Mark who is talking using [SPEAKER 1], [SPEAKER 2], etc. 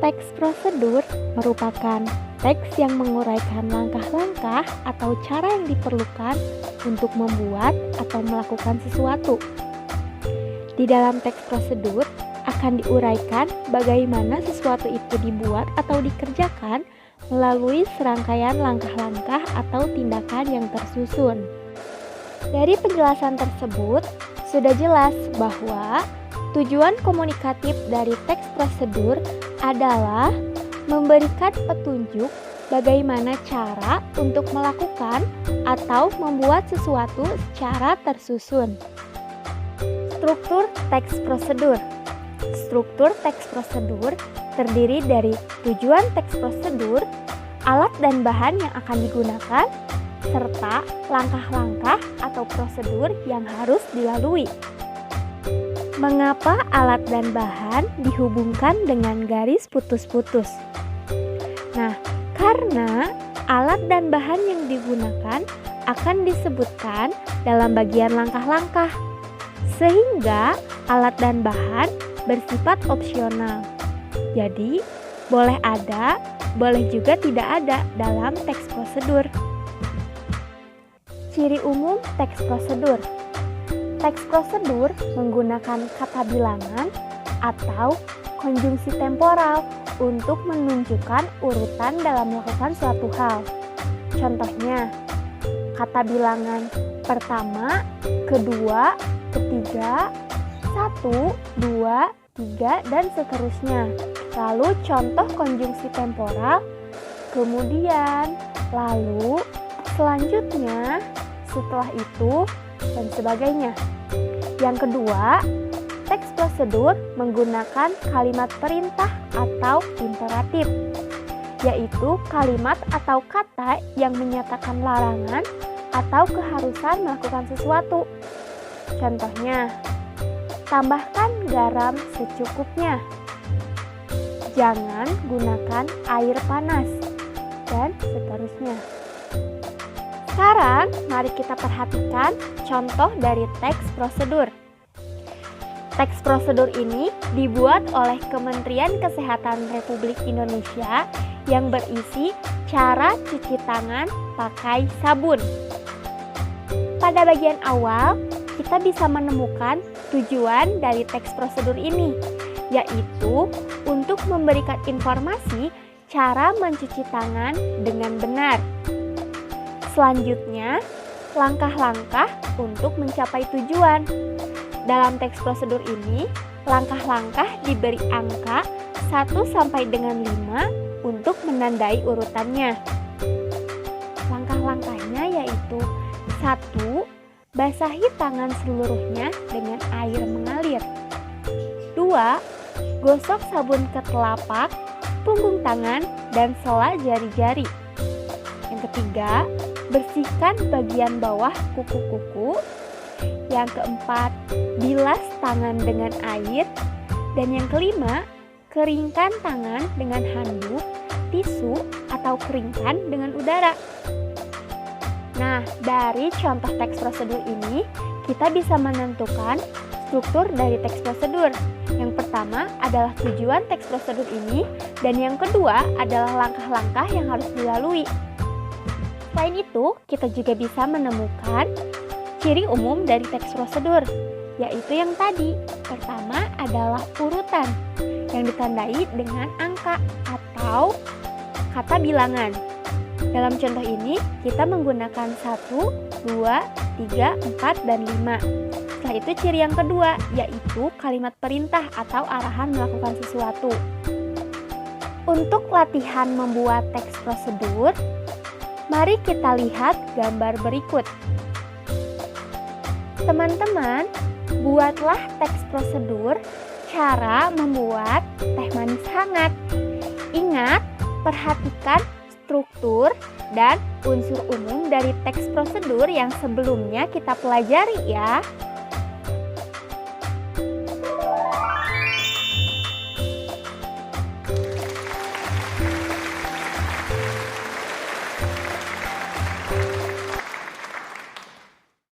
[SPEAKER 1] Teks prosedur merupakan teks yang menguraikan langkah-langkah atau cara yang diperlukan untuk membuat atau melakukan sesuatu. Di dalam teks prosedur akan diuraikan bagaimana sesuatu itu dibuat atau dikerjakan melalui serangkaian langkah-langkah atau tindakan yang tersusun. Dari penjelasan tersebut, sudah jelas bahwa tujuan komunikatif dari teks prosedur adalah memberikan petunjuk bagaimana cara untuk melakukan atau membuat sesuatu secara tersusun. Struktur teks prosedur. Struktur teks prosedur terdiri dari tujuan teks prosedur, alat dan bahan yang akan digunakan, serta langkah-langkah atau prosedur yang harus dilalui. Mengapa alat dan bahan dihubungkan dengan garis putus-putus? Nah, karena alat dan bahan yang digunakan akan disebutkan dalam bagian langkah-langkah, sehingga alat dan bahan bersifat opsional. Jadi, boleh ada, boleh juga tidak ada dalam teks prosedur. Ciri umum teks prosedur. Teks prosedur menggunakan kata bilangan atau konjungsi temporal untuk menunjukkan urutan dalam melakukan suatu hal. Contohnya, kata bilangan pertama, kedua, ketiga, 1, 2, 3, dan seterusnya. Lalu contoh konjungsi temporal, kemudian, lalu, selanjutnya, setelah itu, dan sebagainya. Yang kedua, teks prosedur menggunakan kalimat perintah atau imperatif, yaitu kalimat atau kata yang menyatakan larangan atau keharusan melakukan sesuatu. Contohnya, tambahkan garam secukupnya, jangan gunakan air panas, dan seterusnya. Sekarang, mari kita perhatikan contoh dari teks prosedur. Teks prosedur ini dibuat oleh Kementerian Kesehatan Republik Indonesia yang berisi cara cuci tangan pakai sabun. Pada bagian awal, kita bisa menemukan tujuan dari teks prosedur ini, yaitu untuk memberikan informasi cara mencuci tangan dengan benar. Selanjutnya, langkah-langkah untuk mencapai tujuan. Dalam teks prosedur ini, langkah-langkah diberi angka 1 sampai dengan 5 untuk menandai urutannya. Langkah-langkahnya yaitu 1. Basahi tangan seluruhnya dengan air mengalir. 2. Gosok sabun ke telapak, punggung tangan, dan sela jari-jari. Yang ketiga, bersihkan bagian bawah kuku-kuku. Yang keempat, bilas tangan dengan air. Dan yang kelima, keringkan tangan dengan handuk, tisu, atau keringkan dengan udara. Nah, dari contoh teks prosedur ini, kita bisa menentukan struktur dari teks prosedur. Yang pertama adalah tujuan teks prosedur ini, dan yang kedua adalah langkah-langkah yang harus dilalui. Selain itu, kita juga bisa menemukan ciri umum dari teks prosedur, yaitu yang tadi. Pertama adalah urutan, yang ditandai dengan angka atau kata bilangan. Dalam contoh ini, kita menggunakan 1, 2, 3, 4, dan 5. Setelah itu ciri yang kedua, yaitu kalimat perintah atau arahan melakukan sesuatu. Untuk latihan membuat teks prosedur, mari kita lihat gambar berikut. Teman-teman, buatlah teks prosedur cara membuat teh manis hangat. Ingat, perhatikan struktur dan unsur umum dari teks prosedur yang sebelumnya kita pelajari ya.